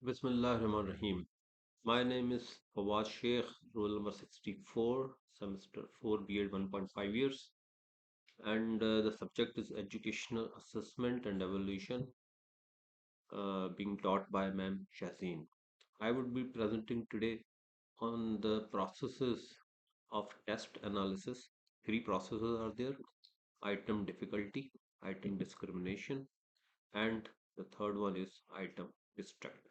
Bismillahirrahmanirrahim. My name is Fawaz Sheikh, roll number 64, semester 4, B.Ed 1.5 years, and the subject is Educational Assessment and Evaluation, being taught by Ma'am Shazeen. I would be presenting today on the processes of test analysis. Three processes are there: item difficulty, item discrimination, and the third one is item distractor.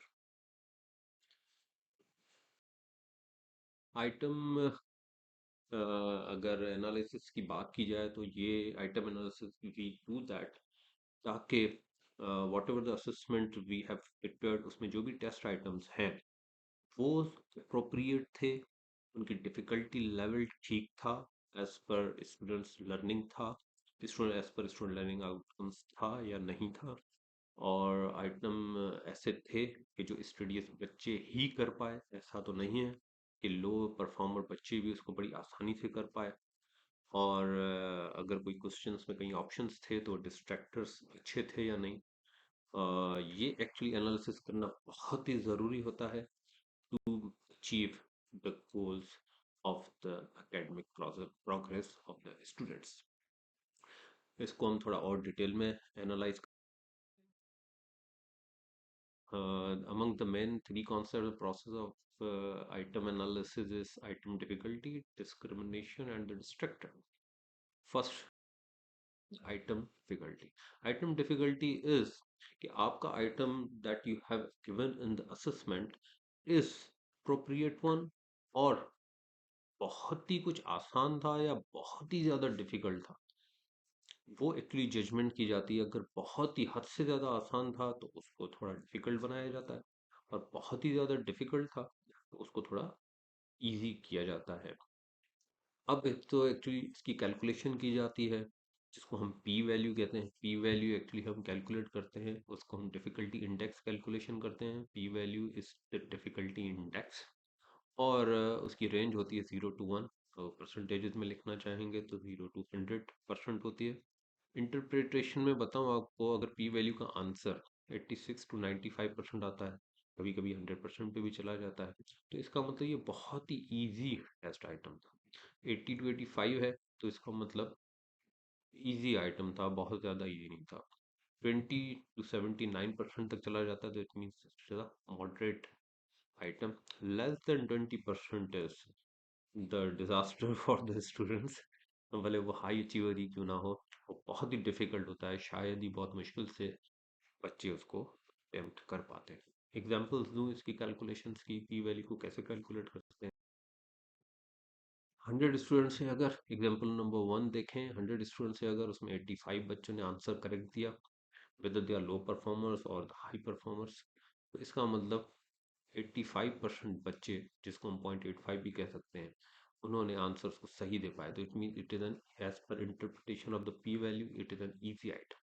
Item अगर analysis की बात की जाए तो ये item analysis we do that ताकि whatever the assessment we have prepared उसमें जो भी टेस्ट आइटम्स हैं वो अप्रोप्रिएट थे, उनकी डिफिकल्टी लेवल ठीक था, एज पर स्टूडेंट्स लर्निंग था, student as per student learning outcomes था या नहीं था, और आइटम ऐसे थे कि जो स्टडीज बच्चे ही कर पाए, ऐसा तो नहीं है कि लो परफॉर्मर बच्चे भी उसको बड़ी आसानी से कर पाए। और अगर कोई क्वेश्चंस में कहीं ऑप्शंस थे तो डिस्ट्रैक्टर्स अच्छे थे या नहीं। ये एक्चुअली एनालिसिस करना बहुत ही ज़रूरी होता है to achieve the goals of the academic progress of the students. इसको हम थोड़ा और डिटेल में analyse. among the main three concept process of item analysis is item difficulty, discrimination, and the distractor. First, item difficulty. Item difficulty is कि आपका item that you have given in the assessment is appropriate one, और बहुत ही कुछ आसान था या बहुत ही ज्यादा डिफिकल्ट था। वो एक्चुअली जजमेंट की जाती है। अगर बहुत ही हद से ज़्यादा आसान था तो उसको थोड़ा डिफिकल्ट बनाया जाता है, और बहुत ही ज़्यादा डिफिकल्ट था तो उसको थोड़ा इजी किया जाता है। अब एक तो एक्चुअली इसकी कैलकुलेशन की जाती है जिसको हम पी वैल्यू कहते हैं। पी वैल्यू एक्चुअली हम कैलकुलेट करते हैं, उसको हम डिफिकल्टी इंडेक्स कैलकुलेशन करते हैं। P value is the difficulty index, और उसकी रेंज होती है 0 to 1। तो परसेंटेजेस में लिखना चाहेंगे तो 0 to 100% होती है। इंटरप्रिटेशन में बताऊं आपको, अगर पी वैल्यू का आंसर 86 to 95% आता है, कभी कभी 100% पे भी चला जाता है, तो इसका मतलब ये बहुत ही इजी टेस्ट आइटम था। 80 to 85 है तो इसका मतलब इजी आइटम था, बहुत ज़्यादा इजी नहीं था। 20 to 79% तक चला जाता है तो it means moderate item. Less than 20% is the disaster for the students. भले वो हाई अचीवर ही क्यों ना हो, वो बहुत ही डिफिकल्ट होता है, शायद ही बहुत मुश्किल से बच्चे उसको अटेम्प्ट कर पाते हैं। एग्जाम्पल्स दूं इसकी कैलकुलेशंस की, पी वैल्यू को कैसे कैलकुलेट करते हैं। 100 स्टूडेंट से अगर एग्जाम्पल नंबर 1 देखें, 100 स्टूडेंट से अगर उसमें 85 बच्चों ने आंसर करेक्ट दिया, whether they are low performers और हाई परफॉर्मर्स, तो इसका मतलब 85% बच्चे, जिसको हम 0.85 भी कह सकते हैं, उन्होंने आंसर्स को सही दे पाए। तो it mean it is an, as per interpretation of the p value, it is an easy item.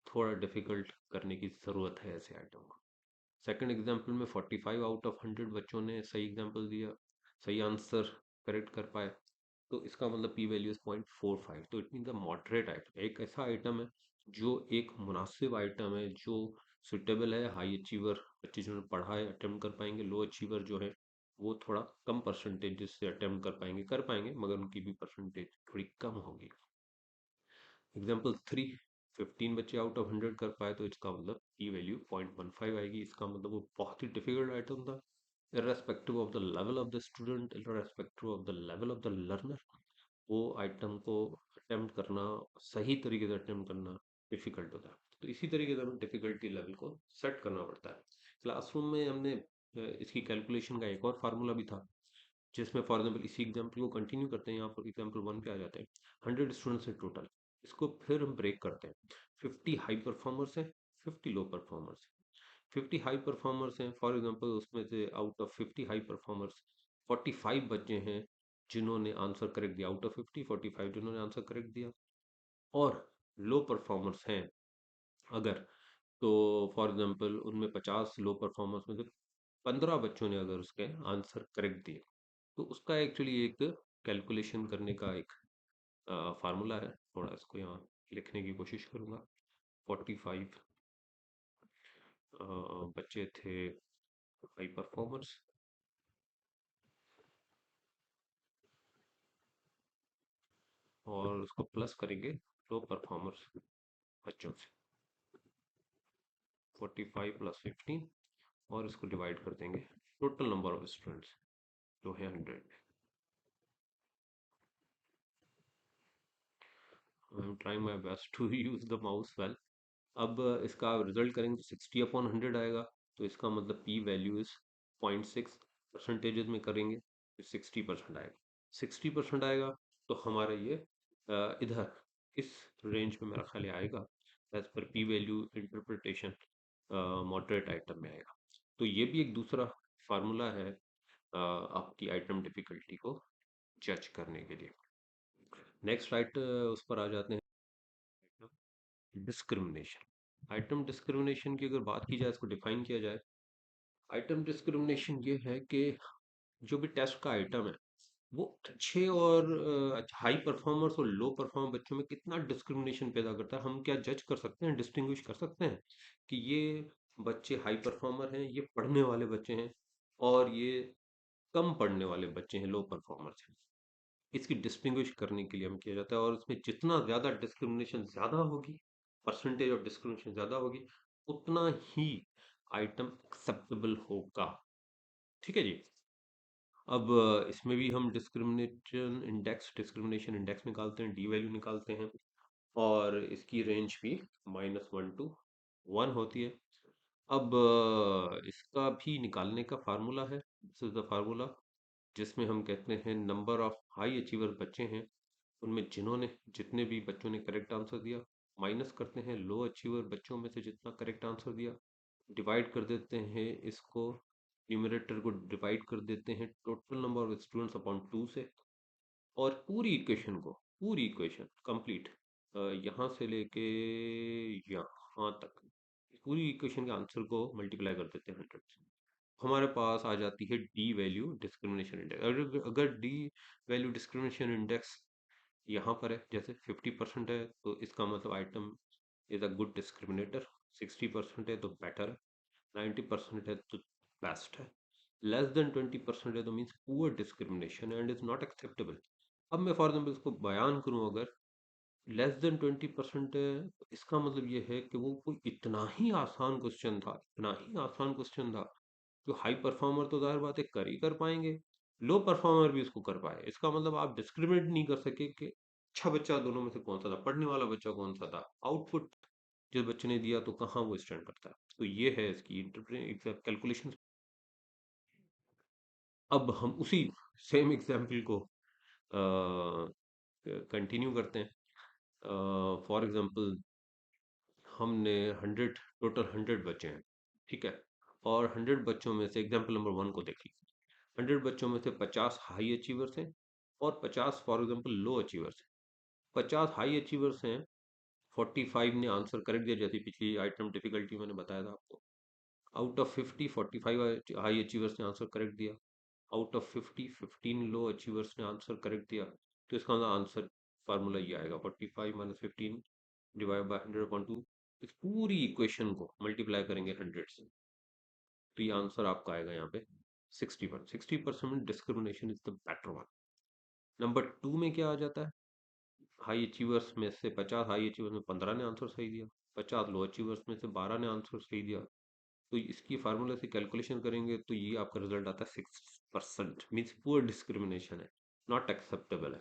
थोड़ा डिफिकल्ट करने की ज़रूरत है ऐसे आइटम को। सेकंड एग्जाम्पल में 45 आउट ऑफ 100 बच्चों ने सही एग्जाम्पल दिया, सही आंसर करेक्ट कर पाए, तो इसका मतलब पी वैल्यू इज 0.45। तो it mean the moderate item, एक ऐसा आइटम है जो एक मुनासिब आइटम है, जो सुटेबल है। हाई अचीवर बच्चे जिन्होंने पढ़ा है अटेम्प्ट कर पाएंगे, लो अचीवर जो है वो थोड़ा कम परसेंटेज से अटेम्प्ट कर पाएंगे मगर उनकी भी परसेंटेज थोड़ी कम होगी। एग्जाम्पल 3, 15 बच्चे आउट ऑफ 100 कर पाए तो इसका मतलब पी वैल्यू 0.15 आएगी। इसका मतलब वो बहुत ही डिफिकल्ट आइटम था। irrespective of the level of the student, irrespective of the level of the learner, वो आइटम को अटेम्प्ट करना, सही तरीके से अटेम्प्ट करना डिफिकल्ट होता है। तो इसी तरीके से हमें डिफिकल्टी लेवल को सेट करना पड़ता है। क्लासरूम में हमने इसकी कैलकुलेशन का एक और फार्मूला भी था, जिसमें फॉर एग्जाम्पल इसी एग्जाम्पल को कंटिन्यू करते हैं, यहाँ पर एग्जाम्पल 1 पे आ जाते हैं। 100 स्टूडेंट्स हैं टोटल, इसको फिर हम ब्रेक करते हैं। 50 हाई परफॉर्मर्स हैं, 50 लो परफॉर्मर्स। 50 हाई परफॉर्मर्स हैं, फॉर एग्जांपल उसमें से आउट ऑफ 50 हाई परफॉर्मर्स 45 बच्चे हैं जिन्होंने आंसर करेक्ट दिया। आउट ऑफ 50 45 जिन्होंने आंसर करेक्ट दिया। और लो परफॉर्मर्स हैं अगर, तो फॉर एग्जांपल उनमें 50 लो परफॉर्मर्स में से 15 बच्चों ने अगर उसके आंसर करेक्ट दिए, तो उसका एक्चुअली एक कैलकुलेशन करने का एक फार्मूला है। थोड़ा इसको यहाँ लिखने की कोशिश करूँगा। 45 बच्चे थे हाई परफॉर्मर्स, और उसको प्लस करेंगे लो परफॉर्मर्स बच्चों से, 45 + 15, और इसको डिवाइड कर देंगे टोटल नंबर ऑफ स्टूडेंट्स जो है 100। I am trying my best to use the mouse well. अब इसका रिजल्ट करेंगे तो 60/100 आएगा। तो इसका मतलब पी वैल्यू इज 0.6, परसेंटेज में करेंगे तो 60% आएगा। 60% आएगा तो हमारा ये इधर इस रेंज में मेरा ख्याल आएगा, as per p value interpretation moderate item में आएगा। तो ये भी एक दूसरा फार्मूला है आपकी आइटम डिफिकल्टी को जज करने के लिए। नेक्स्ट राइट उस पर आ जाते हैं, डिस्क्रिमिनेशन। आइटम डिस्क्रिमिनेशन की अगर बात की जाए, इसको डिफाइन किया जाए, आइटम डिस्क्रिमिनेशन ये है कि जो भी टेस्ट का आइटम है वो अच्छे और हाई परफॉर्मर्स और लो परफॉर्मर बच्चों में कितना डिस्क्रिमिनेशन पैदा करता है। हम क्या जज कर सकते हैं, डिस्टिंग्विश कर सकते हैं कि ये बच्चे हाई परफॉर्मर हैं, ये पढ़ने वाले बच्चे हैं, और ये कम पढ़ने वाले बच्चे हैं, लो परफॉर्मर्स हैं। इसकी डिस्टिंग्विश करने के लिए हम किया जाता है, और उसमें जितना ज्यादा डिस्क्रिमिनेशन ज्यादा होगी, परसेंटेज ऑफ डिस्क्रिमिनेशन ज्यादा होगी, उतना ही आइटम एक्सेप्टेबल होगा। ठीक है जी। अब इसमें भी हम डिस्क्रिमिनेशन इंडेक्स निकालते हैं, डी वैल्यू निकालते हैं, और इसकी रेंज भी -1 to 1 होती है। अब इसका भी निकालने का फार्मूला है, दिस इज द फार्मूला, जिसमें हम कहते हैं नंबर ऑफ हाई अचीवर बच्चे हैं उनमें जिन्होंने जितने भी बच्चों ने करेक्ट आंसर दिया, माइनस करते हैं लो अचीवर बच्चों में से जितना करेक्ट आंसर दिया, डिवाइड कर देते हैं इसको, न्यूमरेटर को डिवाइड कर देते हैं total number of students upon 2 से, और पूरी इक्वेशन कंप्लीट यहाँ से लेके यहाँ तक पूरी इक्वेशन के आंसर को मल्टीप्लाई कर देते हैं 100 से। हमारे पास आ जाती है डी वैल्यू डिस्क्रिमिनेशन इंडेक्स। अगर डी वैल्यू डिस्क्रिमिनेशन इंडेक्स यहाँ पर है, जैसे 50% है, तो इसका मतलब item is a good discriminator. 60% है तो बेटर है। 90% है तो बेस्ट है। लेस देन 20% है तो means poor discrimination and is not acceptable. अब मैं फॉर एग्जाम्पल इसको बयान करूं, अगर लेस देन 20% है तो इसका मतलब ये है कि वो कोई इतना ही आसान क्वेश्चन था, इतना ही आसान क्वेश्चन था, जो हाई परफॉर्मर तो जाहिर बात है कर ही कर पाएंगे, लो परफॉर्मर भी इसको कर पाए। इसका मतलब आप डिस्क्रिमिनेट नहीं कर सके कि अच्छा बच्चा दोनों में से कौन सा था, पढ़ने वाला बच्चा कौन सा था, आउटपुट जिस बच्चे ने दिया तो कहाँ वो स्टैंड करता है। तो ये है इसकी कैलकुलेशन। अब हम उसी सेम एग्जाम्पल को कंटिन्यू करते हैं। फॉर एग्जाम्पल हमने 100, टोटल 100 बच्चे हैं, ठीक है, और 100 बच्चों में से एग्जाम्पल नंबर 1 को देख लीजिए। 100 बच्चों में से 50 हाई अचीवर्स हैं और 50 फॉर एग्जाम्पल लो अचीवर्स हैं। 50 हाई अचीवर्स हैं, 45 ने आंसर करेक्ट दिया, जैसे पिछली आइटम डिफिकल्टी मैंने बताया था आपको। आउट ऑफ 50 45 हाई अचीवर्स ने आंसर करेक्ट दिया, आउट ऑफ 50 15 लो अचीवर्स ने आंसर करेक्ट दिया। तो इसका मतलब आंसर फार्मूला ये आएगा, 45 - 15 डिवाइड बाय 100/2। इस पूरी इक्वेशन को मल्टीप्लाई करेंगे 100 से, तो ये आंसर आपका आएगा यहाँ पे 60%। में discrimination is the better one. Number 2 में क्या आ जाता है, हाई अचीवर्स में से 50 हाई अचीवर्स में 15 ने आंसर सही दिया, 50 लो अचीवर्स में से 12 ने आंसर सही दिया। तो इसकी फार्मूला से कैलकुलेशन करेंगे तो ये आपका रिजल्ट आता है 6%, मीन्स पुअर डिस्क्रिमिनेशन है, नॉट एक्सेप्टेबल है।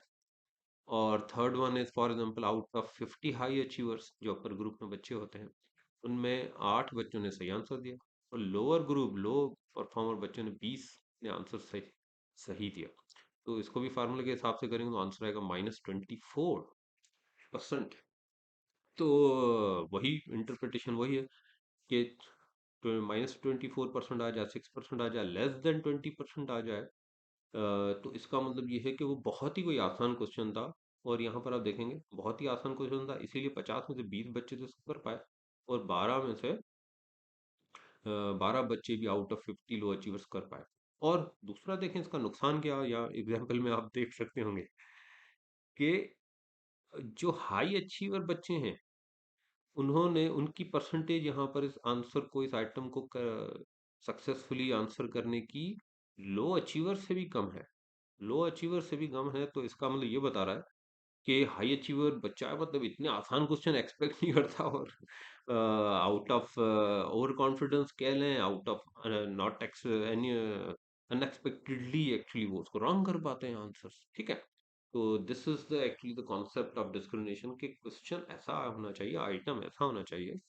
और third one is for example out of 50 high achievers, जो अपर ग्रुप में बच्चे होते हैं, उनमें 8 बच्चों ने सही आंसर दिया, और लोअर ग्रुप लो परफॉर्मर बच्चों ने 20 ने आंसर सही सही दिया। तो इसको भी फार्मूले के हिसाब से करेंगे तो आंसर आएगा -24%। तो वही इंटरप्रिटेशन वही है कि -24% आ जाए, 6% आ जाए, लेस देन 20% आ जाए, तो इसका मतलब ये है कि वो बहुत ही कोई आसान क्वेश्चन था। और यहाँ पर आप देखेंगे बहुत ही आसान क्वेश्चन था, इसीलिए 50 में से 20 बच्चे तो इसको कर पाए, और 12 में से 12 बच्चे भी आउट ऑफ 50 लो अचीवर्स कर पाए। और दूसरा देखें इसका नुकसान क्या, या एग्जाम्पल में आप देख सकते होंगे कि जो हाई अचीवर बच्चे हैं, उन्होंने उनकी परसेंटेज यहाँ पर इस आंसर को, इस आइटम को सक्सेसफुली आंसर करने की लो अचीवर से भी कम है। लो अचीवर से भी कम है, तो इसका मतलब ये बता रहा है कि हाई अचीवर बच्चा है, मतलब इतने आसान क्वेश्चन एक्सपेक्ट नहीं करता, और आउट ऑफ ओवर कॉन्फिडेंस कह लें, out of not x any unexpectedly actually वो उसको रॉन्ग कर पाते हैं आंसर्स। ठीक है, तो this is the actually the concept of discrimination, कि क्वेश्चन ऐसा होना चाहिए, आइटम ऐसा होना चाहिए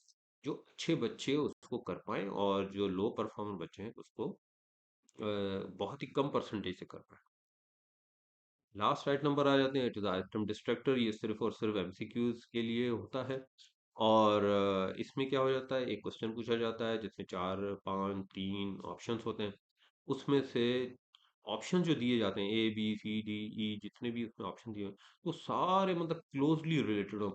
जो अच्छे बच्चे उसको कर पाए, और जो लो परफॉर्मर बच्चे हैं उसको बहुत ही कम परसेंटेज से कर पाए। लास्ट आइटम नंबर आ जाते हैं, इट इज आइटम डिस्ट्रैक्टर। ये सिर्फ और सिर्फ एमसीक्यूज के लिए होता है, और इसमें क्या हो जाता है, एक क्वेश्चन पूछा जाता है जिसमें चार पांच तीन ऑप्शंस होते हैं। उसमें से ऑप्शन जो दिए जाते हैं, A B C D E, जितने भी उसमें ऑप्शन दिए हैं, वो सारे मतलब क्लोजली रिलेटेड हो,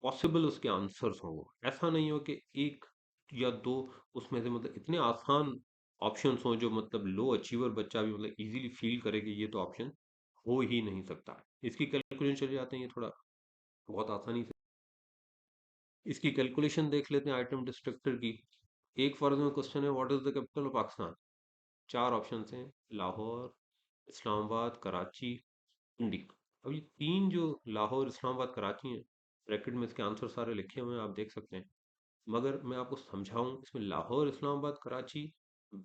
पॉसिबल उसके आंसर्स हों। वो ऐसा नहीं हो कि एक या दो उसमें से मतलब इतने आसान ऑप्शंस हों जो मतलब लो अचीवर बच्चा भी मतलब इजीली फील करे कि ये तो ऑप्शन हो ही नहीं सकता। इसकी कैलकुलेशन चले जाते हैं, ये थोड़ा बहुत आसानी से इसकी कैलकुलेशन देख लेते हैं आइटम डिस्ट्रक्टर की। एक फर्ज में क्वेश्चन है, what is the capital of Pakistan. चार ऑप्शन हैं, लाहौर, इस्लामाबाद, कराची, इंडी। अब ये तीन जो लाहौर, इस्लामाबाद, कराची हैं, ब्रैकेट में इसके आंसर सारे लिखे हुए हैं, आप देख सकते हैं। मगर मैं आपको समझाऊं, इसमें Lahore, Islamabad, Karachi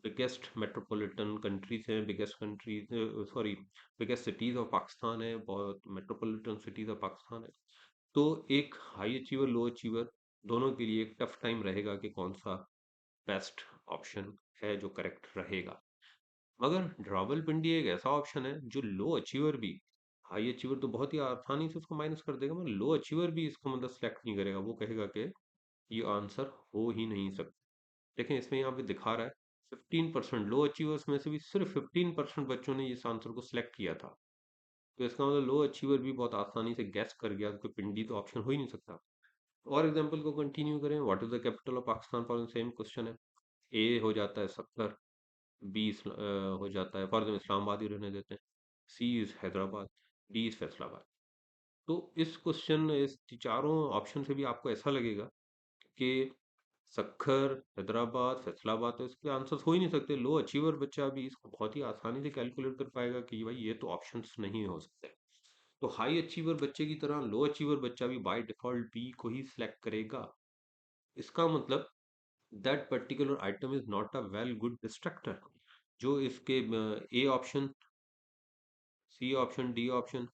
biggest metropolitan countries हैं, biggest countries, sorry, biggest cities of Pakistan है, बहुत मेट्रोपॉलिटन सिटीज ऑफ पाकिस्तान है। तो एक हाई अचीवर, लो अचीवर दोनों के लिए एक टफ टाइम रहेगा कि कौन सा बेस्ट ऑप्शन है जो करेक्ट रहेगा। मगर रावलपिंडी एक ऐसा ऑप्शन है जो लो अचीवर भी, हाई अचीवर तो बहुत ही आसानी से उसको माइनस कर देगा, मगर लो अचीवर भी इसको मतलब सेलेक्ट नहीं करेगा। वो कहेगा कि ये आंसर हो ही नहीं सकता। लेकिन इसमें यहाँ पे दिखा रहा है 15%, लो अचीवर्स में से भी सिर्फ 15% बच्चों ने इस आंसर को सिलेक्ट किया था। तो इसका मतलब लो अचीवर भी बहुत आसानी से गैस कर गया कि पिंडी तो ऑप्शन हो ही नहीं सकता। और एग्जांपल को कंटिन्यू करें, what is the capital of Pakistan, for same question है। ए हो जाता है 70, बी हो जाता है, फॉर एग्जाम्पल इस्लामाबाद ही रहने देते हैं, C is Hyderabad, D is Faisalabad. तो इस क्वेश्चन, इस चारों ऑप्शन से भी आपको ऐसा लगेगा कि सक्खर, हैदराबाद, फैसलाबाद, तो इसके आंसर्स हो ही नहीं सकते। लो अचीवर बच्चा भी इसको बहुत ही आसानी से कैलकुलेट कर पाएगा कि भाई ये तो ऑप्शंस नहीं हो सकते। तो हाई अचीवर बच्चे की तरह लो अचीवर बच्चा भी बाय डिफॉल्ट बी को ही सिलेक्ट करेगा। इसका मतलब that particular item is not a well good distractor. जो इसके A option, C option, D option,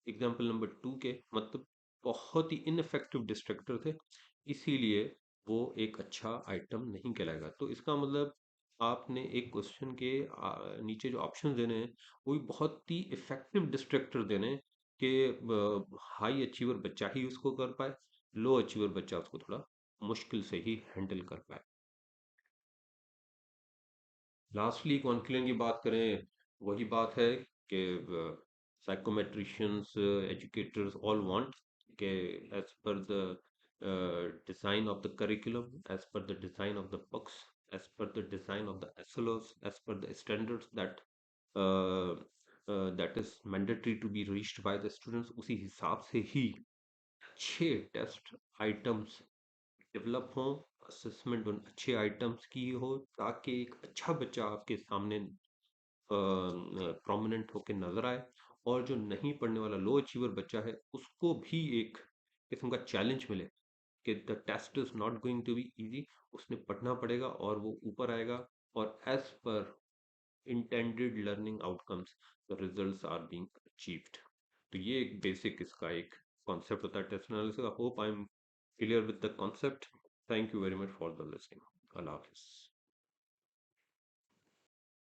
example number two के मतलब बहुत ही इनफेक्टिव डिस्ट्रक्टर थे, इसीलिए वो एक अच्छा आइटम नहीं कहलाएगा। तो इसका मतलब आपने एक क्वेश्चन के नीचे जो ऑप्शन देने हैं वो भी बहुत ही इफेक्टिव डिस्ट्रक्टर देने हैं कि हाई अचीवर बच्चा ही उसको कर पाए, लो अचीवर बच्चा उसको थोड़ा मुश्किल से ही हैंडल कर पाए। लास्टली कॉन्क्लूजन की बात करें, वही बात है कि साइकोमेट्रिशियंस, एजुकेटर्स ऑल वांट कि as per the design of the curriculum, as per the design of the books, as per the design of the SLOs, as per the standards that is mandatory to be reached by the students, उसी हिसाब से ही अच्छे test items develop हों, assessment उन अच्छे items की हो, ताकि एक अच्छा बच्चा आपके सामने प्रोमिनेंट होकर नजर आए, और जो नहीं पढ़ने वाला लो अचीवर बच्चा है उसको भी एक किस्म का चैलेंज मिले कि the test is not going to be easy, उसने पढ़ना पड़ेगा और वो ऊपर आएगा, और as per intended learning outcomes the results are being achieved. तो ये एक बेसिक इसका एक कॉन्सेप्ट होता है test analysis. I hope I am clear with the concept. Thank you very much for the listening. अल्लाह हाफिज।